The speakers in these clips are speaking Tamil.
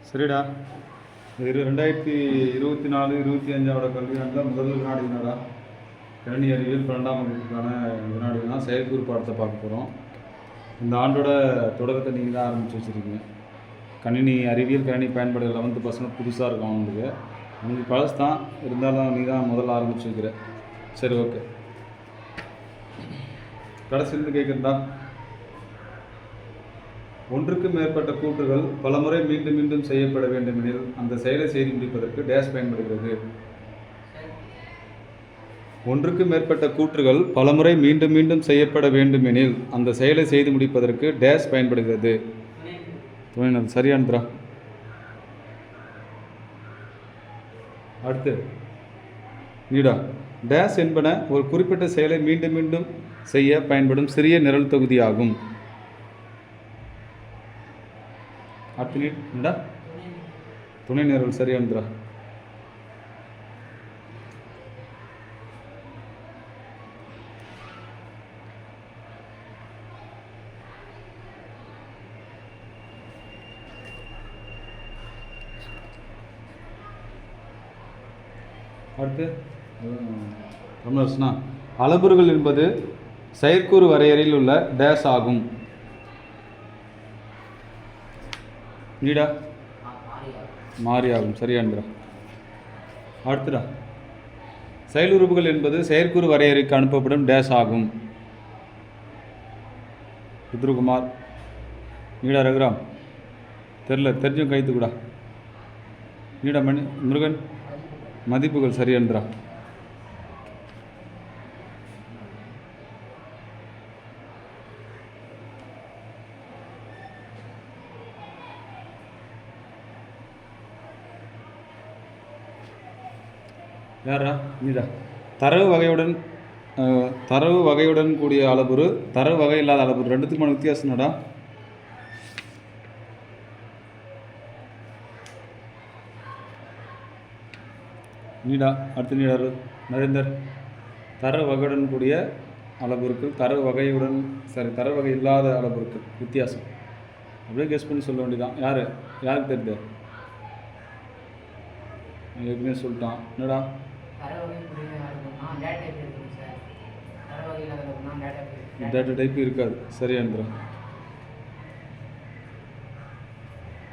சரிடா. இது 2024-25 கல்வியாண்டில் முதல் வினாடினாடா. கணினி அறிவியல் 12ஆம் வகுப்புக்கான வினாடி தான் செயற்கூறு பாடத்தை பார்க்க போகிறோம். இந்த ஆண்டோட தொடக்கத்தை நீங்கள் தான் ஆரம்பித்து வச்சுருக்கீங்க. கணினி அறிவியல் கணினி பயன்பாடு 11th பசங்க புதுசாக இருக்கும் உங்களுக்கு பழசு தான், இருந்தாலும் நீ தான் முதல்ல ஆரம்பித்து வைக்கிற. சரி, ஓகே. கடைசியிலிருந்து கேட்குறதா. ஒன்றுக்கு மேற்பட்ட கூற்றுகள் பலமுறை மீண்டும் மீண்டும் செய்யப்பட வேண்டுமெனில் அந்த செயலை செய்து முடிப்பதற்கு டேஷ் பயன்படுகிறது. ஒன்றுக்கு மேற்பட்ட கூற்றுகள் பலமுறை மீண்டும் மீண்டும் செய்யப்பட வேண்டுமெனில் அந்த செயலை செய்து முடிப்பதற்கு டேஷ் பயன்படுகிறது. சரியானதுரா. அடுத்து நீடா. டேஷ் என்பன ஒரு குறிப்பிட்ட செயலை மீண்டும் மீண்டும் செய்ய பயன்படும் சிறிய நிரல் தொகுதியாகும். அடுத்து நீடா. துணை நிரல். சரியானதுரா. அடுத்து ரமணர்ஸ்னா அளபுறுகள் என்பது செயற்கூறு வரையறையில் உள்ள டேஷ் ஆகும். நீடா. மாறி ஆகும். சரியானதுரா. அடுத்துடா. செயலுறுப்புகள் என்பது செயற்கூறு வரையறைக்கு அனுப்பப்படும் டேஷ் ஆகும். ருத்ரகுமார். நீடா. ரகுராம். தெரிஞ்சும் கைத்துக்கூடா. நீடா. முருகன். மதிப்புகள். சரியானதுரா. யாரா. நீடா. தரவு வகையுடன் கூடிய அளபுறு, தரவு வகை இல்லாத அளபுறு, ரெண்டுத்துக்குமான வித்தியாசம் என்னடா? நீடா. அடுத்து நீடா. நரேந்தர். தரவு வகையுடன் கூடிய அளபுருக்கள், தரவு வகை இல்லாத அளபுருக்கள் வித்தியாசம். அப்படியே கெஸ் பண்ணி சொல்ல வேண்டியதான். யாருக்கு தெரியுது? ஏற்கனவே சொல்லிட்டான். என்னடா? டேட்டா டைப் இருக்காது. சரியானதுரா.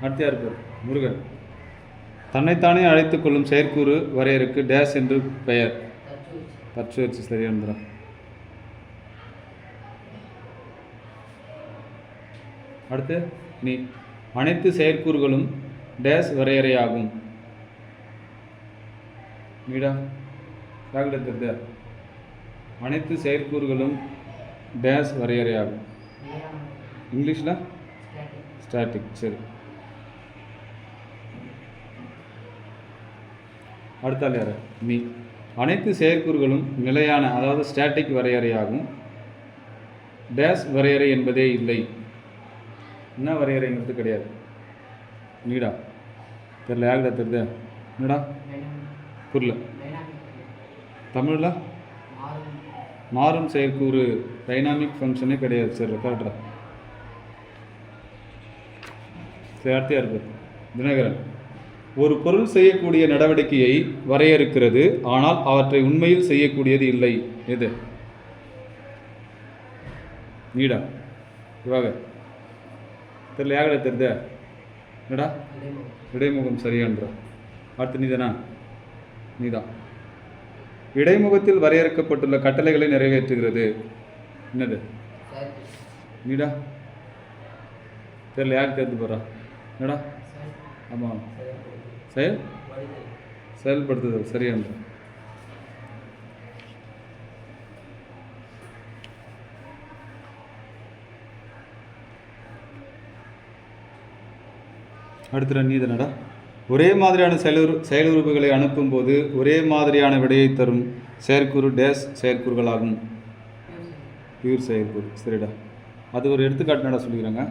அடுத்து யார் பேர்? முருகன். தன்னைத்தானே அழைத்துக் கொள்ளும் செயற்கூறு வரையறைக்கு டேஷ் என்று பெயர். தற்சுழற்சி. சரியானதுரா. அடுத்து நீ. அனைத்து செயற்கூறுகளும் டேஷ் வரையறையாகும். நீடா. தெரியுது. அனைத்து செயற்கூறுகளும் டேஷ் வரையறையாகும். இங்கிலீஷில் ஸ்டாட்டிக். சரி. அடுத்தால் யார்? நீ. அனைத்து செயற்கூறுகளும் நிலையான, அதாவது ஸ்டாட்டிக் வரையறையாகும். டேஷ் வரையறை என்பதே இல்லை. என்ன வரையறைங்கிறது கிடையாது. நீடா. தெரியல. யாருக்கிட்ட தெரியுது? என்னடா? புரியல. தமிழில் மாறும் செயற்கூறு டைனாமிக் ஃபங்க்ஷனே கிடையாது. சரி, ரெக்கார்ட்ரா. சரி, அடுத்து யார் பேர்? தினகரன். ஒரு பொருள் செய்யக்கூடிய நடவடிக்கையை வரையறுக்கிறது, ஆனால் அவற்றை உண்மையில் செய்யக்கூடியது இல்லை. எது? நீடா. இவாக தெரியல. யாருக்கிட்ட தெரியுது? என்னடா? இடைமுகம். சரியான்றா. அடுத்து நீதானா? நீதான். இடைமுகத்தில் வரையறுக்கப்பட்டுள்ள கட்டளைகளை நிறைவேற்றுகிறது. என்னது? நீடா. தெரியல. யாருக்கு தெரிந்து போகிறா? என்னடா? ஆமாம், செயல்படுத்துதல். சரியானது. அடுத்த நீதனடா. ஒரே மாதிரியான செயலுறுப்புகளை அனுப்பும்போது ஒரே மாதிரியான விடையை தரும் செயற்கூறு டேஷ் செயற்கூறுகளாகும். பியூர் செயற்கூறு. சரிடா. அது ஒரு எடுத்துக்காட்டுனடா சொல்லிக்கிறாங்க.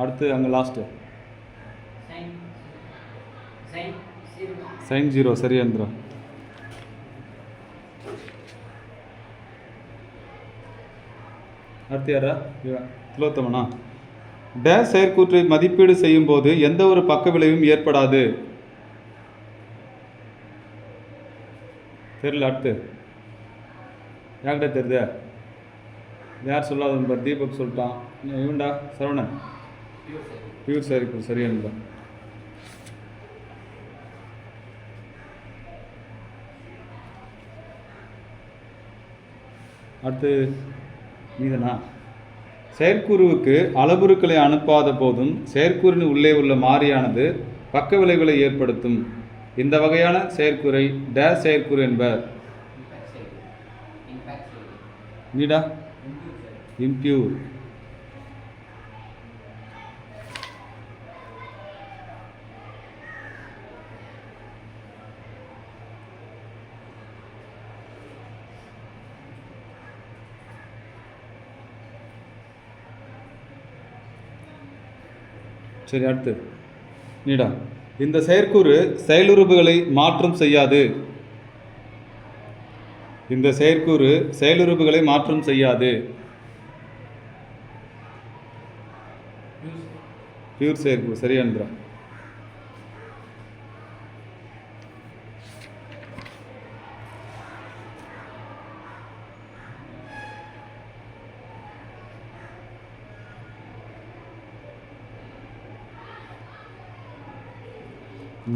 அடுத்து அங்கே லாஸ்ட்டு sin 0. சரியாந்திரா. அடுத்து யாரா? திலோத்தமனா? டேஷ் செயற்கூற்றை மதிப்பீடு செய்யும் போது எந்த ஒரு பக்க விளைவும் ஏற்படாது. தெரியல. அடுத்து யார்கிட்ட தெரியுது? யார் சொல்லாத தீபக் சொல்லிட்டான். இவன்டா சரவணன். பியூர் செயற்கூறு சரியானதான். அடுத்து நீதானா? செயற்கூறுவுக்கு அளவுருக்களை அனுப்பாத போதும் செயற்கூறின் உள்ளே உள்ள மாறியானது பக்க விளைவுகளை ஏற்படுத்தும். இந்த வகையான செயற்கூறை டேஷ் செயற்கூறு என்பர். நீடா இம்பியூர். சரி, அடுத்து நீடா. இந்த செயற்கூறு செயலுறுப்புகளை மாற்றம் செய்யாது. இந்த செயற்கூறு செயலுறுப்புகளை மாற்றம் செய்யாது. பியூர் செயற்கூறு சரியானதா?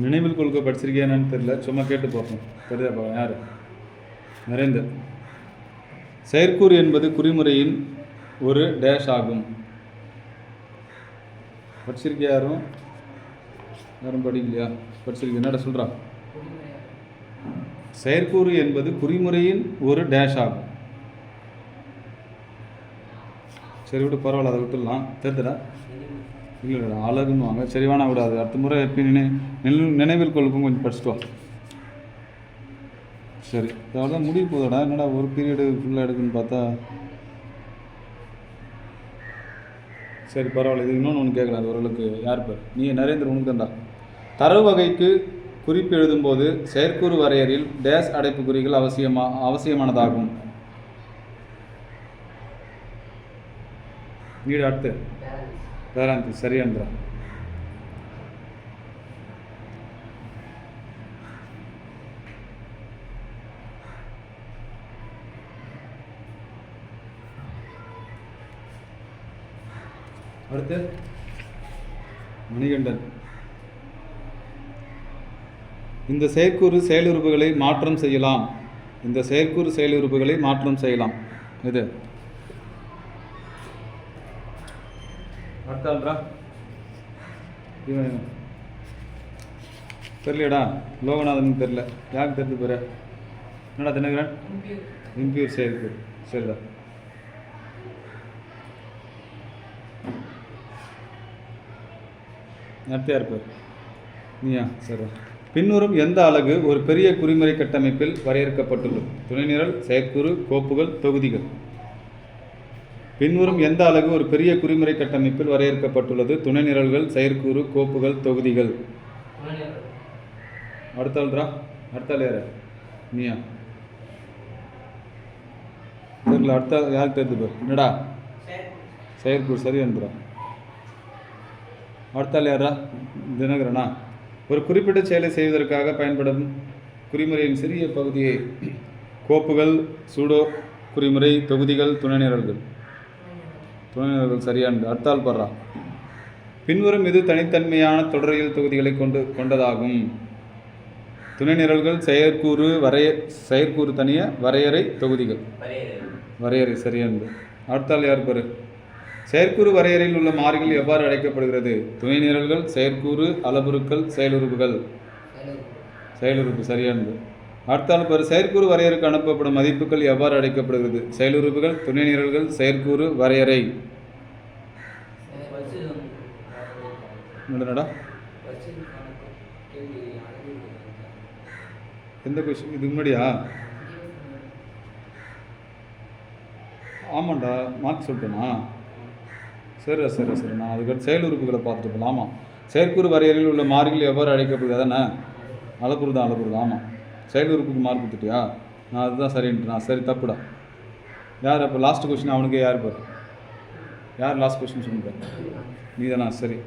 நினைவில் கொள்கை படிச்சிருக்கேன்னு தெரியல, சும்மா கேட்டு பார்ப்போம். தெரியாப்பா யார்? நரேந்தர். செயற்கூறு என்பது குறிமுறையின் ஒரு டேஷ் ஆகும். படிச்சிருக்கியா? யாரும் படிக்கலையா? படிச்சிருக்கேன். என்னடா சொல்கிறா? செயற்கூறு என்பது குறிமுறையின் ஒரு டேஷ் ஆகும். சரி விட்டு, பரவாயில்ல, அதை விட்டுடலாம். தெரிஞ்சுடா? இல்லை அழகுன்னு வாங்க. சரி வேணா விடாது. அடுத்த முறை எப்படி நினைவில் கொள்ளுக்கும் கொஞ்சம் படிச்சுட்டு வா. சரி, அவ்வளோதான் முடிவு போதடா. என்னடா ஒரு பீரியடு ஃபுல்லாக எடுக்குன்னு பார்த்தா. சரி பரவாயில்ல. இது இன்னொன்று ஒன்று கேட்கலாம். அது ஓரளவுக்கு யார் பேர்? நீ நரேந்திர. உனக்கு தான்டா. தரவு வகைக்கு குறிப்பு எழுதும்போது செயற்கூறு வரையறையில் டேஷ் அடைப்புக்குறிகள் அவசியமானதாகும். நீடு. அடுத்து வேறாந்தி சரியான்றா. அடுத்து மணிகண்டன். இந்த செயற்கூறு செயலுறுப்புகளை மாற்றம் செய்யலாம். இந்த செயற்கூறு செயலுறுப்புகளை மாற்றம் செய்யலாம். இது அடுத்தாள்ரா. இவன் தெரியலடா. லோகநாதன் தெரியல. யாருக்கு தெரிஞ்சு போற? என்னடா தினகரன்? இம்பியூர் செயற்கூறு. சரிடா. அடுத்து யார் பேர்? நீயா? சரி. பின்வரும் எந்த அலகு ஒரு பெரிய குறிமுறை கட்டமைப்பில் வரையறுக்கப்பட்டுள்ளது? துணைநிரல், செயற்கூறு, கோப்புகள், தொகுதிகள். பின்வரும் எந்த அலகு ஒரு பெரிய குறிமுறை கட்டமைப்பில் வரையறுக்கப்பட்டுள்ளது? துணைநிரல்கள், செயற்கூறு, கோப்புகள், தொகுதிகள். அடுத்தாள்ரா. அடுத்தாள் யார? நீயா? தெரியல. அடுத்த யாருக்கு தெரிஞ்சு பேர்? என்னடா? செயற்கூறு சரியான்றா. அடுத்தாள் யாரா? தினகரனா? ஒரு குறிப்பிட்ட செயலை செய்வதற்காக பயன்படும் குறிமுறையின் சிறிய பகுதியை கோப்புகள், சூடோ குறிமுறை, தொகுதிகள், துணைநிரல்கள். துணைநிரல்கள் சரியானது. அடுத்தால் படுறா. பின்வரும் இது தனித்தன்மையான தொடரியல் தொகுதிகளை கொண்டதாகும். துணைநிரல்கள், செயற்கூறு, செயற்கூறு தனிய, வரையறை, தொகுதிகள். வரையறை சரியானது. அடுத்தால் யார் பேர்? செயற்கூறு வரையறையில் உள்ள மாறிகள் எவ்வாறு அழைக்கப்படுகிறது? துணைநிரல்கள், செயற்கூறு, அளவுருக்கள், செயலுறுப்புகள். செயலுறுப்பு சரியானது. அடுத்தால் பேர் செயற்கூறு வரையறைக்கு அனுப்பப்படும் மதிப்புகள் எவ்வாறு அழைக்கப்படுகிறது? செயலுறுப்புகள், துணைநிரல்கள், செயற்கூறு, வரையறை. என்னடா எந்த கொஸ்டின்? இதுக்கு முன்னாடியா? ஆமாண்டா, மாற்றி சொல்லிட்டேனா? சரி சரி சரி. நான் அதுக்கடுத்து செயலுறுப்புகளை பார்த்துட்டு போகலாம். ஆமாம், செயற்கூறு வரையறையில் உள்ள மாறிகள் எவ்வாறு அழைக்கப்படுது? அதானே? அளப்புறு தான். ஆமாம், செயலுறுப்புக்கு மார்க் கொடுத்துட்டியா? நான் அதுதான் சரின்ட்டு. நான் சரி தப்புடா. யார் அப்போ லாஸ்ட் கொஸ்டின்? அவனுக்கே யார் பேர்? யார் லாஸ்ட் கொஸ்டின் சொல்லுங்க? நீதானா? சரி.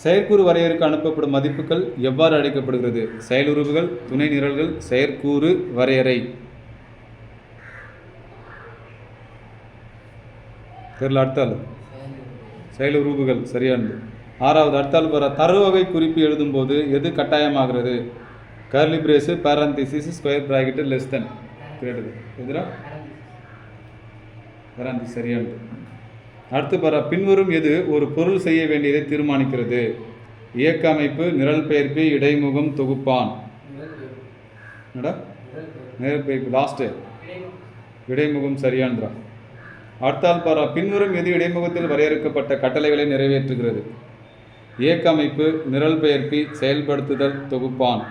செயற்கூறு வரையறைக்கு அனுப்பப்படும் மதிப்புகள் எவ்வாறு அழைக்கப்படுகிறது? செயலுறுப்புகள், துணை நிரல்கள், செயற்கூறு வரையறை. தெரியல. அடுத்தாள் செயலுறுப்புகள் சரியானது. 6வது அடுத்தாள் பாரு. தரவு வகை குறிப்பு எழுதும்போது எது கட்டாயமாகிறது? Curly brace, parenthesis, square bracket, less than, greater. எதுரா? பேரந்திஸ் சரியானது. அடுத்து பாரு. பின்வரும் எது ஒரு பொருள் செய்ய வேண்டியதை தீர்மானிக்கிறது? இயக்க அமைப்பு, நிரல் பெயர்ப்பு, இடைமுகம், தொகுப்பான். நிரல் பெயர்ப்பு லாஸ்ட்டு. இடைமுகம் சரியானதா. அடுத்தால் பாரு. பின்வரும் எது இடைமுகத்தில் வரையறுக்கப்பட்ட கட்டளைகளை நிறைவேற்றுகிறது? இயக்க அமைப்பு, நிரல் பெயர்ப்பி, செயல்படுத்துதல், தொகுப்பான்.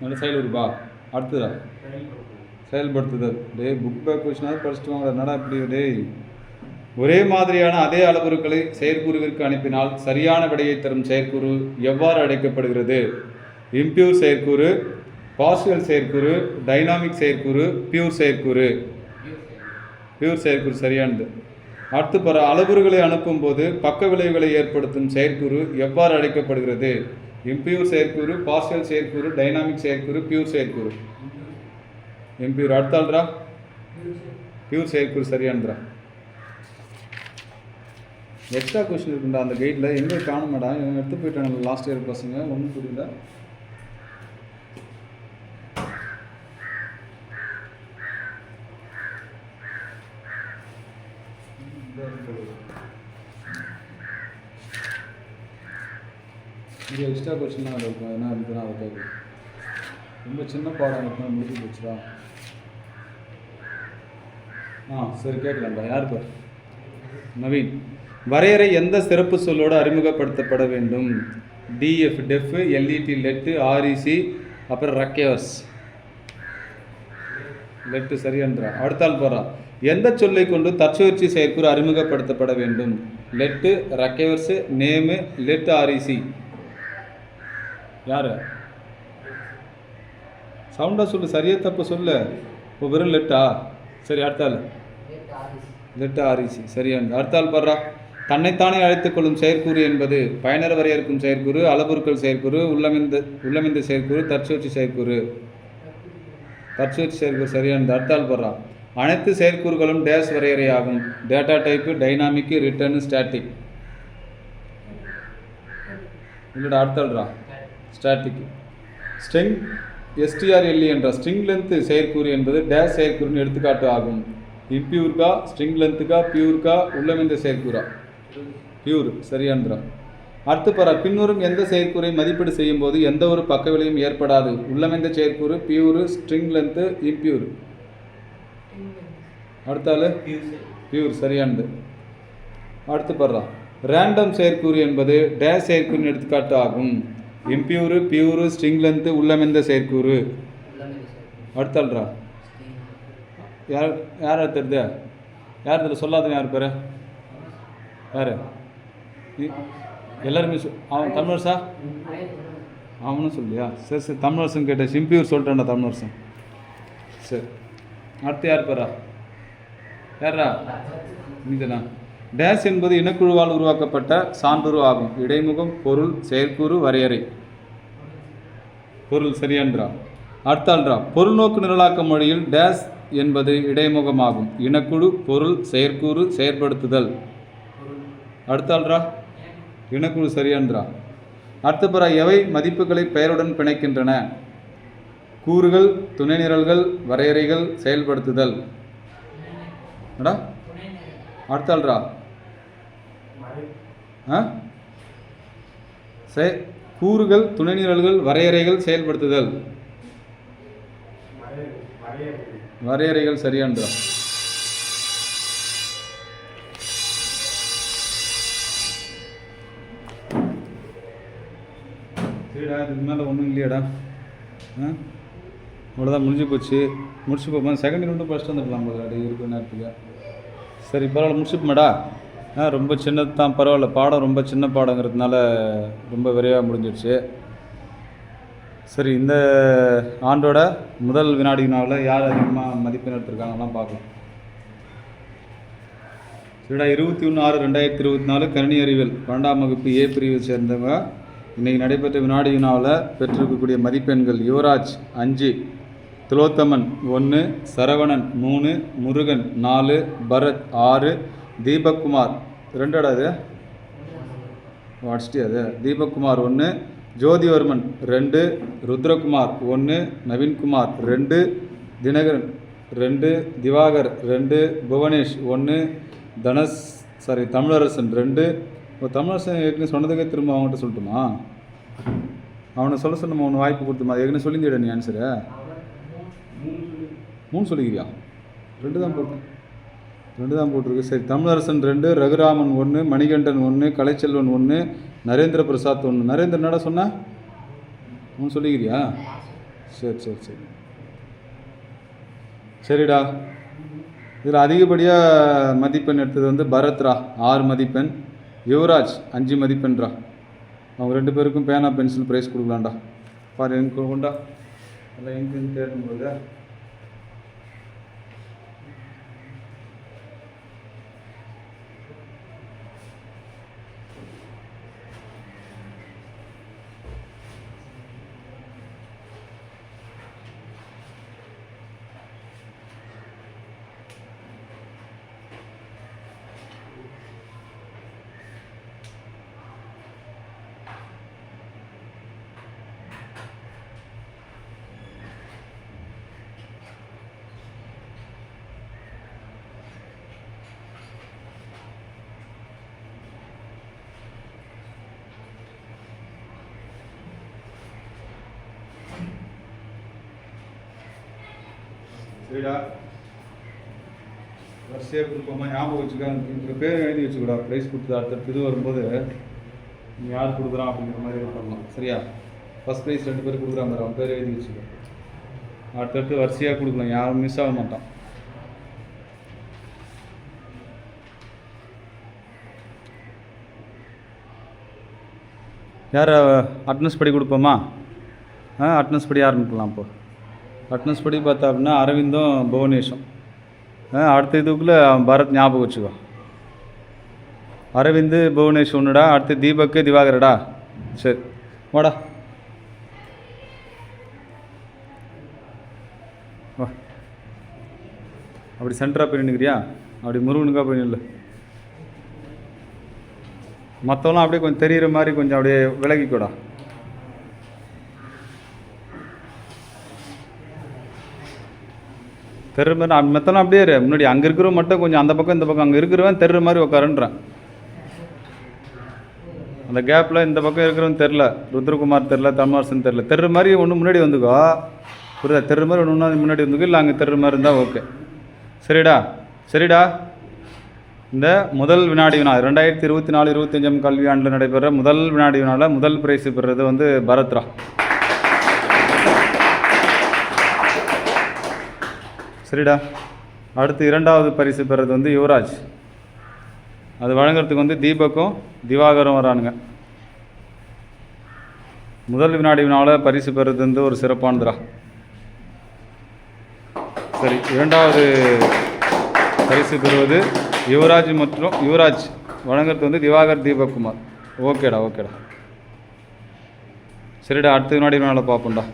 நல்ல செயலுறுப்பா. அடுத்ததா செயல்படுத்துதல். புக் பேக் கொஸ்டினாவது படிச்சுட்டு வாங்க. என்னடா இப்படி ஒரே மாதிரியான அதே அளவுருக்களை செயற்கூறுவிற்கு அனுப்பினால் சரியான விடையை தரும் செயற்கூறு எவ்வாறு அழைக்கப்படுகிறது? இம்பியூர் செயற்கூறு, பார்ஷியல் செயற்கூறு, டைனாமிக் செயற்கூறு, பியூர் செயற்கூறு. பியூர் செயற்கூறு சரியானது. அடுத்து பாரு. அளவுருகளை அனுப்பும்போது பக்க விளைவுகளை ஏற்படுத்தும் செயற்கூறு எவ்வாறு அழைக்கப்படுகிறது? இம்பியூர் செயற்கூறு, பார்ஷியல் செயற்கூறு, டைனாமிக் செயற்கூறு, பியூர் செயற்கூறு. இம்பியூர். அடுத்தாள்ரா பியூர் செயற்கூறு சரியானதுரா. எக்ஸ்ட்ரா கொஸ்டின் இருக்குண்டா அந்த கைடில். எங்கே காணுமாடா? இவங்க எடுத்து போயிட்டாங்க லாஸ்ட் இயர் பசங்க. ஒன்றும் புரியல. இது எக்ஸ்ட்ரா கொஸ்டின் தான் இருக்கும். என்ன இருக்குன்னா அதை கேட்குது. ரொம்ப சின்ன பாடம் இருக்குன்னா முடிச்சு போச்சுடா. சரி கேட்கலாம்டா. யார் பேர்? நவீன். வரையறை எந்த சிறப்பு சொல்லோடு அறிமுகப்படுத்தப்பட வேண்டும்? DF def, LED led, REC, அப்புறம் ரக்கேவர்ஸ். லெட்டு சரியான்றா. அடுத்தால் போகிறா. எந்த சொல்லை கொண்டு தற்சுழற்சி செயற்கூறு அறிமுகப்படுத்தப்பட வேண்டும்? Let, recursive, name, let, R E C. யார்? சவுண்டாக சொல்லு. சரியாக தப்பு சொல்லு. இப்போ வெறும் லெட்டா? சரி. அடுத்தாள் லெட், ஆர்இசி சரியானது. அடுத்தாள் பாடுறா. தன்னைத்தானே அழைத்துக் கொள்ளும் செயற்கூறு என்பது பயனர் வரையறுக்கும் செயற்கூறு, அளவுருக்கள் செயற்கூறு, உள்ளமிந்த செயற்கூறு, தற்சுழற்சி செயற்கூறு. தற்சுழற்சி செயற்கூறு சரியானது. அடுத்தாள் பாடுறா. அனைத்து செயற்கூறுகளும் டேஷ் வரையறையாகும். Data type, dynamic, return, static. இல்லைடா. அடுத்தாள்ரா ஸ்டாட்டிக். ஸ்ட்ரிங் எஸ்டிஆர்எல்இ என்ற ஸ்ட்ரிங் லென்த் செயற்கூறு என்பது டேஷ் செயற்கூறுன்னு எடுத்துக்காட்டு ஆகும். இம்பியூர்கா, ஸ்ட்ரிங் லென்த்துக்கா, பியூர்கா, உள்ளமிந்த செயற்கூறா? பியூர் சரியான்றா. அடுத்து பாரு. பின்வரும் எந்த செயற்கூறை மதிப்பீடு செய்யும் போது எந்த ஒரு பக்க விளைவும் ஏற்படாது? உள்ளமிந்த செயற்கூறு, பியூரு, ஸ்ட்ரிங் லென்த்து, இம்பியூர். அடுத்தாள் பியூர் சரியானது. அடுத்து பாரு. ரேண்டம் செயற்கூறு என்பது டேஷ் செயற்கூறின் எடுத்துக்காட்டு ஆகும். இம்பியூரு, பியூரு, ஸ்ட்ரிங் லென்த்து, உள்ளமிந்த செயற்கூறு. அடுத்தாள்ரா. யார் யார் தெரியுது? யார் இதில் சொல்லாத? யார் பேர்? யார்? எல்லாருமே அவன் தமிழரசா? அவனும் சொல்லியா? சரி சரி. தமிழரசன் கேட்ட இம்பியூர் சொல்லிட்டேன்டா தமிழரசன். சரி. அடுத்து யார் பேரா? யாரா? நீதானா? டேஷ் என்பது இனக்குழுவால் உருவாக்கப்பட்ட சான்றுரு ஆகும். இடைமுகம், பொருள், செயற்கூறு, வரையறை. பொருள் சரியான்றா. அடுத்தாள்ரா. பொருள் நோக்கு நிரலாக்க மொழியில் டேஷ் என்பது இடைமுகமாகும். இனக்குழு, பொருள், செயற்கூறு, செயற்படுத்துதல். அடுத்தாள்ரா இனக்குழு சரியான்றா. அடுத்த பிற எவை மதிப்புகளை பெயருடன் பிணைக்கின்றன? கூறுகள், துணை நிரல்கள், வரையறைகள், செயல்படுத்துதல். அடுத்தாள்ரா கூறுகள், துணை நிரல்கள், வரையறைகள், செயல்படுத்துதல். வரையறைகள் சரியான்றா. சரிடா. இதுக்கு மேலே ஒன்றும் இல்லையாடா? இவ்வளோதான் முடிஞ்சு போச்சு. முடிச்சு போகும்போது செகண்ட் யூனிட்டும் ஃபஸ்ட்டு வந்துடலாம் போது அப்படி இருக்கிற நேரத்துக்கு. சரி பரவாயில்ல, முடிச்சுப்போமாடா. ரொம்ப சின்னது தான், பரவாயில்ல. பாடம் ரொம்ப சின்ன பாடங்கிறதுனால ரொம்ப விரைவாக முடிஞ்சிடுச்சு. சரி, இந்த ஆண்டோட முதல் வினாடி வினாவில் யார் அதிகமாக மதிப்பெண் எடுத்திருக்காங்கலாம் பார்க்கலாம். சரிடா, 21/6/2024 கணினி அறிவியல் 12ஆம் வகுப்பு ஏ பிரிவை சேர்ந்தவங்க இன்றைக்கி நடைபெற்ற வினாடி வினாவில் பெற்றிருக்கக்கூடிய மதிப்பெண்கள்: யுவராஜ் 5, திலோத்தமன் 1, சரவணன் 3, முருகன் 4, பரத் 6, தீபக்குமார் 2 அது அடிச்சிட்டு அது தீபக்குமார் 1, ஜோதிவர்மன் 2, ருத்ரகுமார் 1, நவீன்குமார் 2, தினகரன் 2, திவாகர் 2, புவனேஷ் 1, தமிழரசன் 2. இப்போ தமிழரசன் ஏற்கனவே சொன்னதுக்கே திரும்ப அவங்ககிட்ட சொல்லட்டுமா? அவனை சொல்ல சொன்ன ஒன்று வாய்ப்பு கொடுத்துமா? ஏற்கனவே சொல்லியிருந்தேடா நீ ஆன்சரு. 3 சொல்லிக்கிறியா? 2 தான் போட்டிருக்கு. சரி, தமிழரசன் 2, ரகுராமன் 1, மணிகண்டன் 1, கலைச்செல்வன் 1, நரேந்திர பிரசாத் 1. நரேந்திர என்னடா சொன்ன? 3 சொல்லிக்கிறியா? சரி சரிடா. இதில் அதிகப்படியாக மதிப்பெண் எடுத்தது வந்து பரத்ரா 6 மதிப்பெண், யுவராஜ் 5 மதிப்பெண்ரா. அவங்க 2 பேருக்கும் பேனா பென்சில் ப்ரைஸ் கொடுக்கலாம்டா. பாரு, எங்க கொண்டா எல்லாம் எங்கேன்னு தேடும்போது. சரிடா, வரிசையாக கொடுப்போமா? ஞாபகம் வச்சுக்க. இந்த பேர் எழுதி வச்சுக்கூடா. ப்ரைஸ் கொடுத்து அடுத்த இது வரும்போது நீ யார் கொடுக்குறான் அப்படிங்கிற மாதிரி இது பண்ணலாம். சரியா? ஃபஸ்ட் ப்ரைஸ் 2 பேர் கொடுக்குறாங்க, அவன் பேர் எழுதி வச்சுக்க. அடுத்தடுத்து வரிசையாக கொடுக்கலாம், யாரும் மிஸ் ஆக மாட்டான். யார் அட்டனன்ஸ் படி கொடுப்போமா? அட்டனன்ஸ் படி ஆரம்பிக்கலாம். இப்போ அட்டனன்ஸ் படி பார்த்தா அப்படின்னா அரவிந்தும் புவனேஷும். அடுத்த இதுக்குள்ளே பரத் ஞாபகம் வச்சுக்கோ. அரவிந்து புவனேஷ் ஒன்றுடா. அடுத்து தீபக்கு திவாகரடா. சரி, வாடா வா. அப்படி சென்டராக போய் நின்றுக்கிறியா? அப்படி முருகனுக்காக போய் நில்லு. மற்றவெல்லாம் அப்படியே கொஞ்சம் தெரிகிற மாதிரி கொஞ்சம் அப்படியே விலகிக்கூடா. தெரு மாதிரி மெத்தலாம் அப்படியே முன்னாடி அங்கே இருக்கிறவன் மட்டும் கொஞ்சம் அந்த பக்கம் இந்த பக்கம், அங்கே இருக்கிறவன் தெரு மாதிரி உட்காருன்றான். அந்த கேப்பில் இந்த பக்கம் இருக்கிறவன் தெரில, ருத்ரகுமார் தெரில, தமிழரசன் தெரில, தெரு மாதிரி ஒன்று முன்னாடி வந்துக்கோ. புரியுதா? தெரு மாதிரி ஒன்று முன்னாடி வந்துக்கோ, இல்லை அங்கே தெரு மாதிரி இருந்தால் ஓகே. சரிடா. இந்த முதல் வினாடி வினா 2024-25 கல்வியாண்டில் நடைபெற முதல் வினாடி வினாவில் முதல் பிரைஸ் பெறுறது வந்து பரத்ரா. சரிடா. அடுத்து 2வது பரிசு பெறுறது வந்து யுவராஜ். அது வழங்குறதுக்கு வந்து தீபக்கும் திவாகரும் வரானுங்க. முதல் வினாடி வினாவில் பரிசு பெறுறது வந்து ஒரு சிறப்பானதுரா. சரி, 2வது பரிசு பெறுவது யுவராஜ் வழங்குறது வந்து திவாகர் தீபக்குமார். ஓகேடா. சரிடா, அடுத்த வினாடி வினாவில் பார்ப்போம்டா.